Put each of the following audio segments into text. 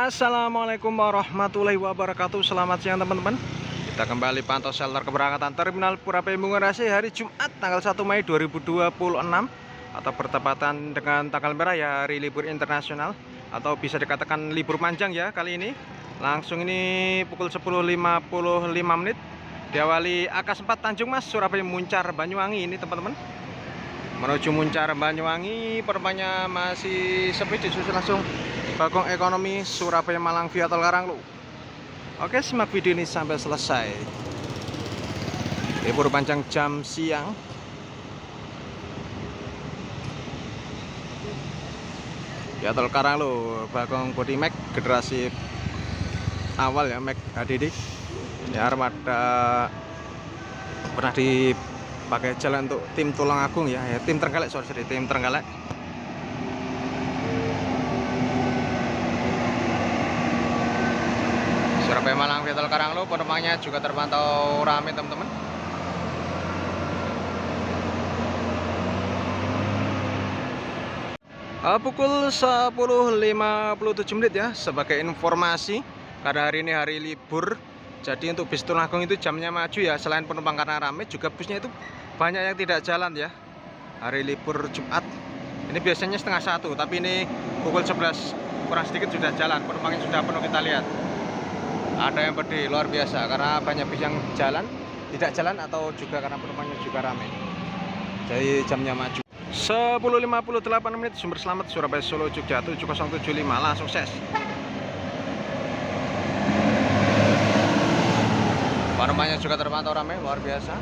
Assalamualaikum warahmatullahi wabarakatuh. Selamat siang teman-teman. Kita kembali pantau shelter keberangkatan Terminal Purabaya Bungarasi hari Jumat tanggal 1 Mei 2026 atau bertepatan dengan tanggal merah ya, hari libur internasional atau bisa dikatakan libur panjang ya kali ini. Langsung ini pukul 10.55 menit diawali AK4 Tanjung Mas Surabaya Muncar Banyuwangi ini teman-teman. Menuju Muncar Banyuwangi penumpangnya masih sepi, disusul langsung Bagong Ekonomi Surabaya Malang via Tol Karanglo. Oke, simak video ini sampai selesai. Libur panjang jam siang. Via Tol Karanglo, Bagong Body Max generasi awal ya, Max HDD. Ini armada pernah dipakai jalan untuk tim Tulungagung ya, tim Trenggalek, tim Trenggalek. Surabaya Malang via Tol Karanglo penumpangnya juga terpantau ramai teman-teman. Pukul 10.57 menit ya, sebagai informasi karena hari ini hari libur, jadi untuk bis Tulungagung itu jamnya maju ya. Selain penumpang karena ramai, juga busnya itu banyak yang tidak jalan ya. Hari libur Jumat ini biasanya setengah 1, tapi ini pukul 11 kurang sedikit sudah jalan, penumpangnya sudah penuh. Kita lihat ada yang berdiri luar biasa karena banyak bis yang jalan, tidak jalan, atau juga karena penumpangnya juga ramai. Jadi jamnya maju. 10.58 menit, sumber selamat Surabaya Solo Jogja 7075 langsung sukses. Penumpangnya juga terpantau ramai luar biasa.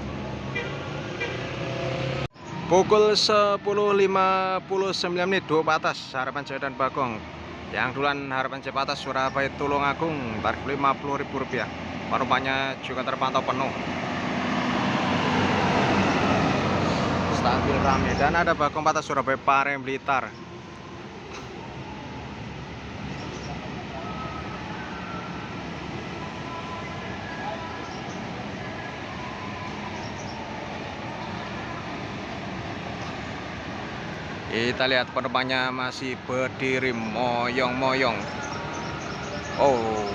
Pukul 10.59 menit, dua batas Harapan Jaya dan Bagong. Yang duluan Harapan Jaya Atas Surabaya Tulungagung tarif Rp50.000. Penumpangnya juga terpantau penuh. Stabil ramai. Dan ada Bagong Patas Surabaya Parem Blitar. Kita lihat penumpangnya masih berdiri moyong-moyong. Oh,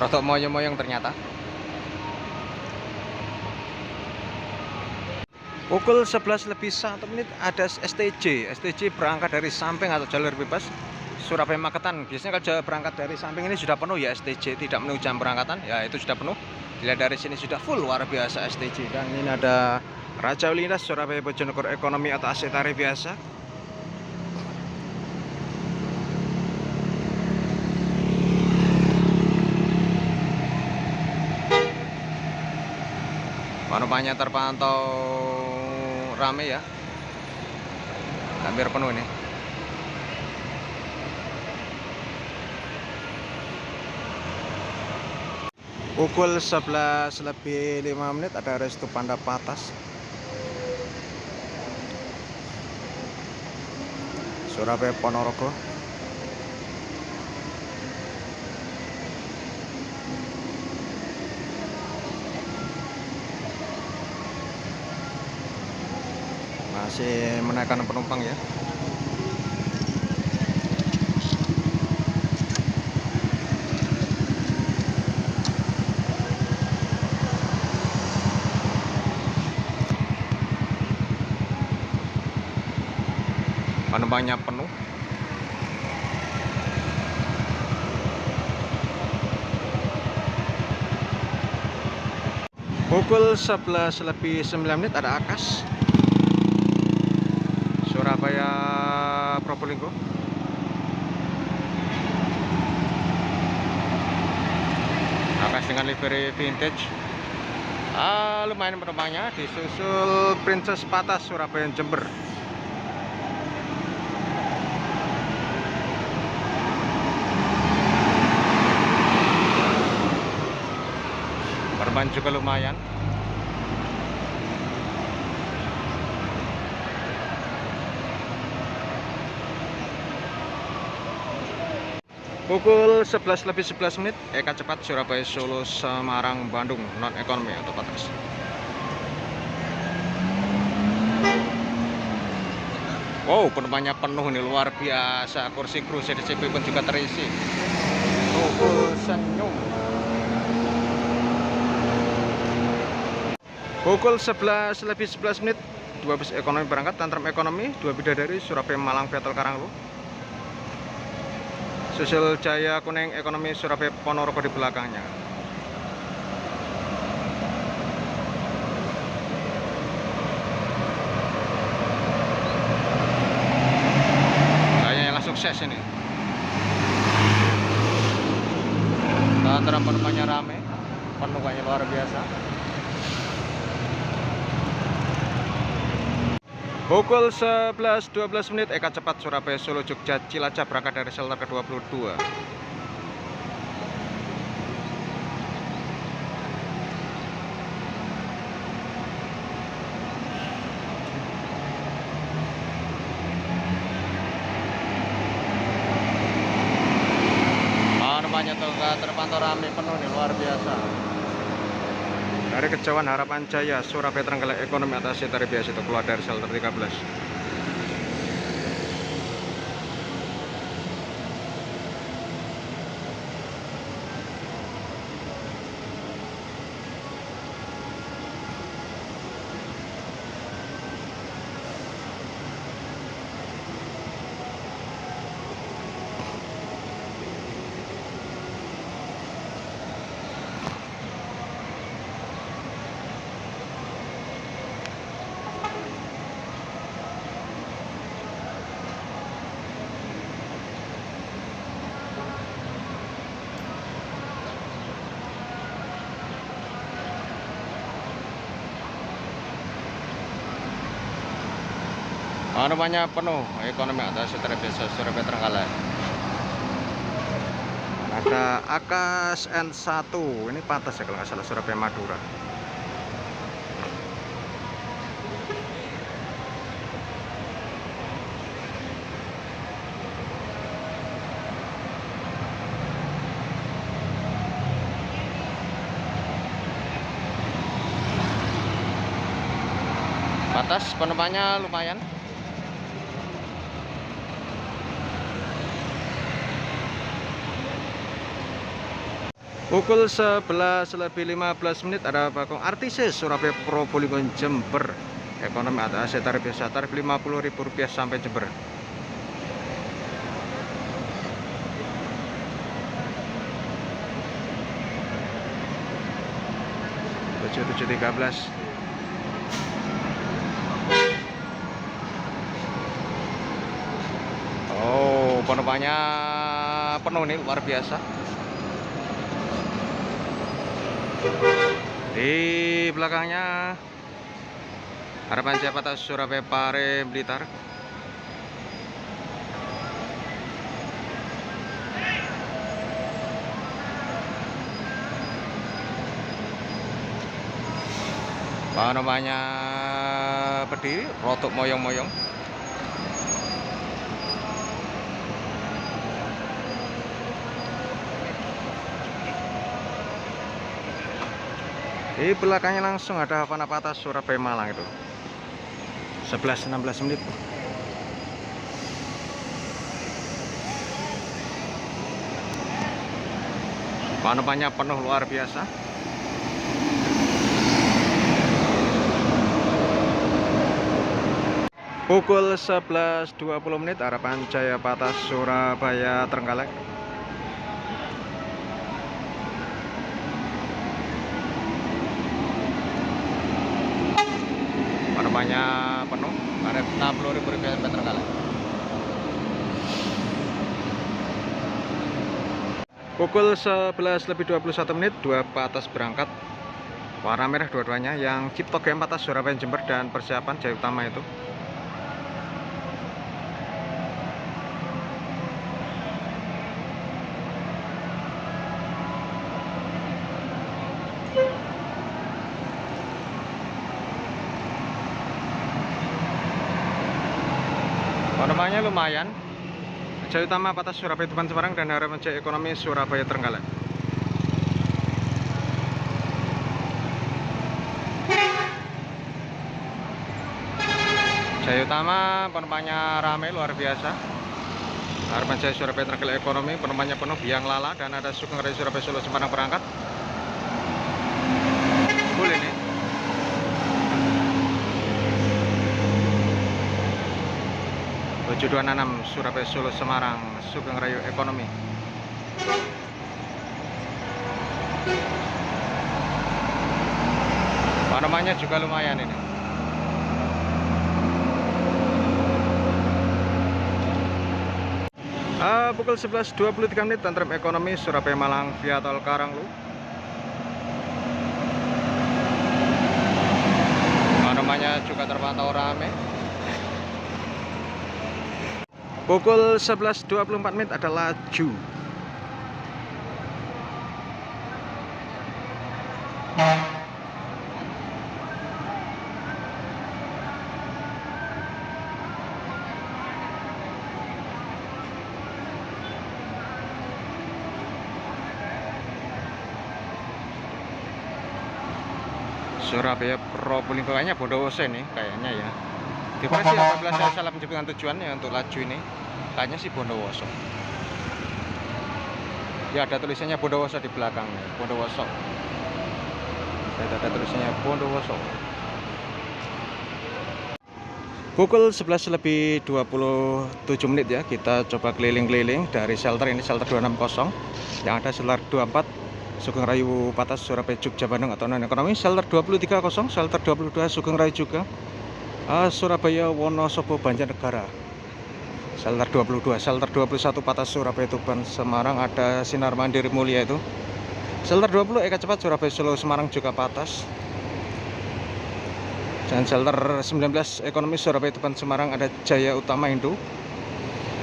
rotok moyong-moyong ternyata. Pukul 11.01 menit ada STJ berangkat dari Samping atau jalur bebas Surabaya Magetan. Biasanya kalau berangkat dari Samping ini sudah penuh ya, STJ tidak menunggu jam berangkatan ya, itu sudah penuh. Dilihat dari sini sudah full, luar biasa STJ. Dan ini ada Raja Lintas Surabaya Bojonegoro Ekonomi atau AC tarif biasa. Penumpangnya terpantau ramai ya, hampir penuh ini. Pukul 11.05 menit ada Restu Panda Patas Surabaya Ponorogo. Masih menaikkan penumpang ya. Penumpangnya penuh. Pukul 11.09 menit ada Akas Surabaya Probolinggo. Akas dengan livery vintage. Lumayan penumpangnya, disusul Princess Patas Surabaya Jember. Penumpang juga lumayan. Pukul 11.11 menit Eka Cepat Surabaya Solo Semarang Bandung non ekonomi atau batas. Wow, penumpangnya penuh nih, luar biasa. Kursi kru CDCP pun juga terisi. Pukul senyum. Pukul 11 lebih 11 menit, 2 bus ekonomi berangkat, Tantrum Ekonomi, 2 bidadari, Surabaya Malang Vetel Karanglo. Susul Jaya Kuning Ekonomi Surabaya Ponorogo di belakangnya. Kayaknya yang sukses ini. Tantrum penumpangnya rame, penumpangnya luar biasa. Pukul 11.12 menit, Eka Cepat Surabaya Solo Jogja Cilacap berangkat dari shelter ke-22. Penumpangnya tuh terpantau ramai penuh nih, luar biasa. Dari kejauhan Harapan Jaya Surabaya Trenggalek Ekonomi atas tarif biasa itu keluar dari shelter 13. Penumpangnya penuh, ekonomi atas tarif biasa Surabaya Trenggalek. Ada Akas N1, ini pantas ya kalau nggak salah, Surabaya Madura. Pantas, penumpangnya lumayan. Pukul 11 lebih 15 menit, ada Bakong Artisis Surabaya Probolinggo Jember. Ekonomi atas tarif biasa, tarif Rp50.000 sampai Jember. Tujuh 13. Oh, penumpangnya penuh nih, luar biasa. Di belakangnya Harapan Jaya Patah Surabaya Pare Blitar. Namanya berdiri, rotok moyong-moyong. Di belakangnya langsung ada Havana Patah Surabaya Malang itu. 11.16 menit. Penumpangnya penuh luar biasa. Pukul 11.20 menit, Harapan Jaya Patah Surabaya Trenggalek. Penumpangnya penuh, ada Rp60.000 sampai Trenggalek. Pukul 11 lebih 21 menit, 2 Patas berangkat. Warna merah dua-duanya, yang Cipto Game Patas Surabaya Jember dan persiapan Jaya Utama itu. Penumpangnya lumayan. Jaya Utama Patas Surabaya Tuban Semarang dan Harapan Jaya Ekonomi Surabaya Trenggalek. Jaya Utama penumpangnya ramai luar biasa. Harapan Jaya Surabaya Tragel Ekonomi penumpangnya penuh, Biang Lala, dan ada Sugeng Raya Surabaya Solo Semarang berangkat. Full ini. Tujuh 266 Surabaya Solo Semarang Sugeng Raya Ekonomi. Panormanya juga lumayan ini. Pukul 11.23 Tantrum Ekonomi Surabaya Malang via tol Karanglo. Panormanya juga terpantau ramai. Pukul 11.24 ada laju. Surabaya Probolinggo, kayaknya Bondowoso ini kayaknya ya. Dikoreksi apabila saya salah menyebutkan tujuannya untuk laju ini. Kayaknya sih Bondowoso. Ya, ada tulisannya Bondowoso di belakang nih, Bondowoso. Ada tulisannya Bondowoso. Pukul 11.27 ya, kita coba keliling-keliling dari shelter ini, shelter 260 yang ada shelter 24 Sugeng Rayu Patas Surabaya Jogja Bandung atau non ekonomi, shelter 230, shelter 22 Sugeng Rayu juga Surabaya Wonosobo Banjarnegara, shelter 22, shelter 21 Patas Surabaya Tuban Semarang ada Sinar Mandiri Mulia itu, shelter 20 Eka Cepat Surabaya Solo Semarang juga Patas, dan shelter 19 Ekonomi Surabaya Tuban Semarang ada Jaya Utama Indo,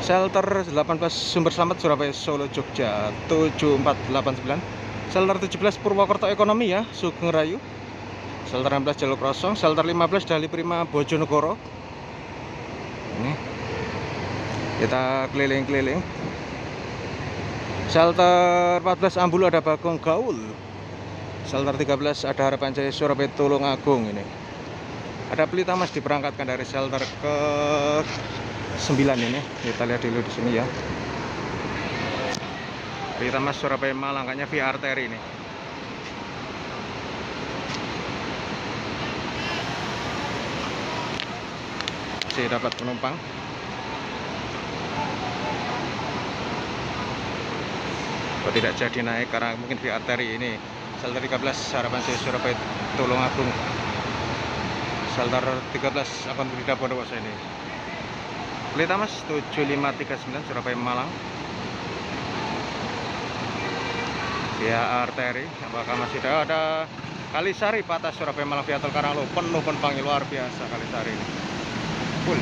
shelter 18 Sumber Selamat Surabaya Solo Jogja 7489, shelter 17 Purwokerto Ekonomi ya Sugeng Rayu, shelter 16 Jalur Kosong, shelter 15 Dali Prima Bojonegoro. Ini kita keliling-keliling. Shelter 14 Ambulu ada Bagong Gaul, shelter 13 ada Harapan Jaya Surabaya Tulungagung. Ini ada Pelita Mas diberangkatkan dari shelter ke 9 ini. Kita lihat dulu di sini ya. Pelita Mas Surabaya Malang, kayaknya via arteri ini. Masih dapat penumpang. Kok tidak jadi naik karena mungkin via arteri ini. Shelter 13 Harapan Jaya Surabaya Tulungagung, shelter 13 Akon Brida Bondowoso ini. Pelita Mas 7539 Surabaya Malang via arteri. Apakah masih ada Kalisari Patas Surabaya Malang via tol Karanglo, penuh penumpang luar biasa Kalisari ini. Full.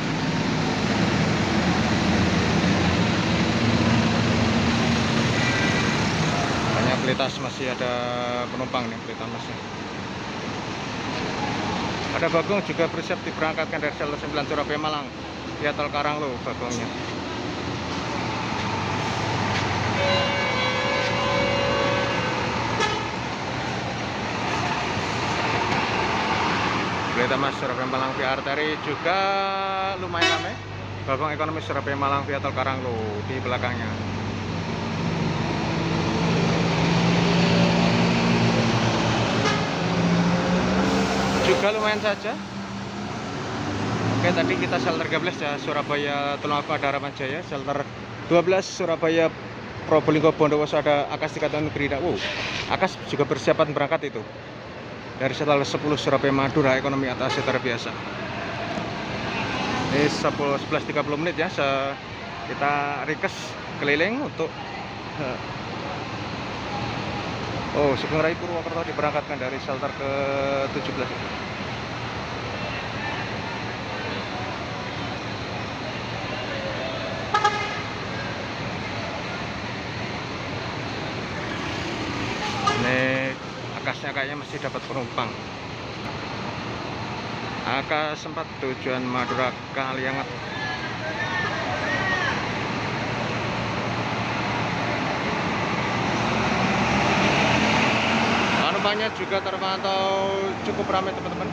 Banyak Pelitas masih ada penumpang nih, Pelita Masnya. Ada Bagong juga bersiap diberangkatkan dari shelter 9 Surabaya Malang via tol Karanglo Bagongnya. Pelita Mas Surabaya Malang via arteri juga lumayan ramai. Bagong Ekonomi Surabaya Malang via tol Karanglo di belakangnya. Juga lumayan saja. Oke, tadi kita shelter 13 ya Surabaya Tulungagung ada Harapan Jaya, shelter 12 Surabaya Probolinggo Bondowoso ada Akas 3 tahun Gerida. Akas juga persiapan berangkat itu. Dari shelter 10 Surabaya Madura Ekonomi atas setar biasa. Ini 11.30 menit ya, kita request keliling untuk Sugeng Raya Purwokerto diberangkatkan dari shelter ke 17. Ini Akasnya kayaknya masih dapat penumpang. Akas 4 tujuan Madura Kaliangat. Penumpangnya juga terpantau cukup ramai teman-teman.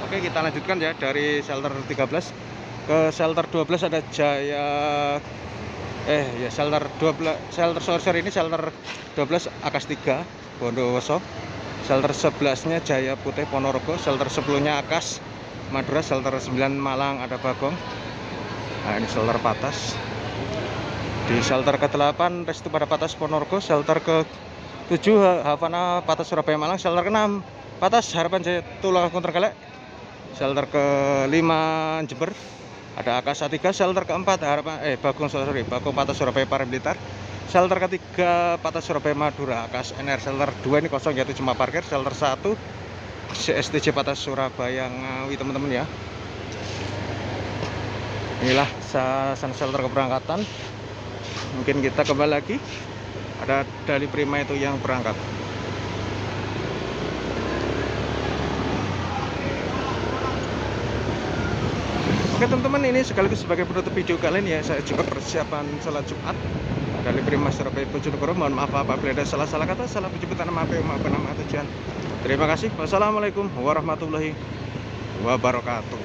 Oke, kita lanjutkan ya dari shelter 13. Ke shelter 12 ada Jaya shelter 12, shelter sorcerer ini shelter 12 Akas 3 Bondowoso. Shelter 11-nya Jaya Putih Ponorogo, shelter 10-nya Akas Madura, shelter 9 Malang ada Bagong. Nah, ini shelter Patas. Di shelter ke-8 Restu pada Patas Ponorogo, shelter ke-7 Havana Patas Surabaya Malang, shelter ke-6 Patas Harapan Jaya Tulungagung Trenggalek, shelter ke-5 Jember ada Akas A3, shelter ke-4 Bagong Patas Surabaya Parablitar, shelter ke-3 Patas Surabaya Madura Akas NR, shelter 2 ini kosong yaitu cuma parkir, shelter 1 CSTJ Patas Surabaya Ngawi teman-teman ya. Inilah shelter keberangkatan. Mungkin kita kembali lagi, ada Dali Prima itu yang berangkat. Oke teman-teman, ini sekaligus sebagai penutup video kalian ya. Saya juga persiapan sholat Jumat Dali Prima Surabaya Bojonegoro. Mohon maaf apabila ada salah-salah kata, salah penyebutan nama maupun nama tujuan. Terima kasih. Wassalamualaikum warahmatullahi wabarakatuh.